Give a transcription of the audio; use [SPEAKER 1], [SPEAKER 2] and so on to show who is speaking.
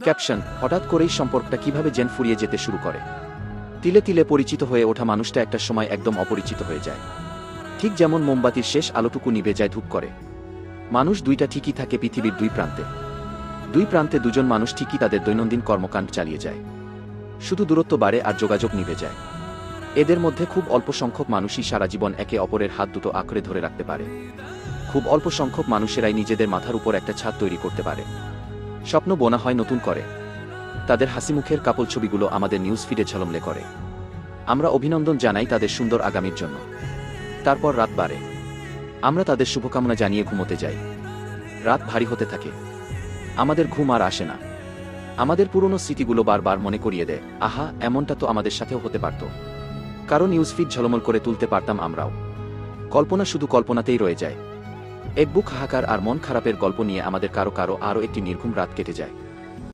[SPEAKER 1] Caption: হঠাৎ করেই সম্পর্কটা কিভাবে যেন ফুরিয়ে যেতে শুরু করে। তিলে তিলে পরিচিত হয়ে ওঠা মানুষটা একটা সময় একদম অপরিচিত হয়ে যায়। ঠিক যেমন মোমবাতির শেষ আলোটুকু নিভে যায় ধূপ করে। মানুষ দুইটা ঠিকই থাকে পৃথিবীর দুই প্রান্তে। দুই প্রান্তে দুজন মানুষ ঠিকই তাদের দৈনন্দিন কর্মকাণ্ড চালিয়ে যায়। শুধু দূরত্ব বাড়ে আর যোগাযোগ নিভে যায়। এদের মধ্যে খুব অল্প সংখ্যক মানুষই সারা জীবন একে অপরের হাত দুটো আঁকড়ে ধরে রাখতে পারে। খুব অল্প সংখ্যক মানুষেরাই নিজেদের মাথার উপর একটা ছাদ তৈরি করতে পারে। স্বপ্ন বোনা হয় নতুন করে। তাদের হাসিমুখের কাপল ছবিগুলো আমাদের নিউজ ফিডে ঝলমলে করে। আমরা অভিনন্দন জানাই তাদের সুন্দর আগামীর জন্য। তারপর রাত বাড়ে। আমরা তাদের শুভকামনা জানিয়ে ঘুমোতে যাই। রাত ভারী হতে থাকে। আমাদের ঘুম আর আসে না। আমাদের পুরনো স্মৃতিগুলো বারবার মনে করিয়ে দেয়, আহা, এমনটা তো আমাদের সাথেও হতে পারত। কারণ নিউজ ফিড ঝলমল করে তুলতে পারতাম আমরাও। কল্পনা শুধু কল্পনাতেই রয়ে যায়। এক বুক হাহাকার আর মন খারাপের গল্প নিয়ে আমাদের কারো কারো আরও একটি নির্ঘুম রাত কেটে যায়।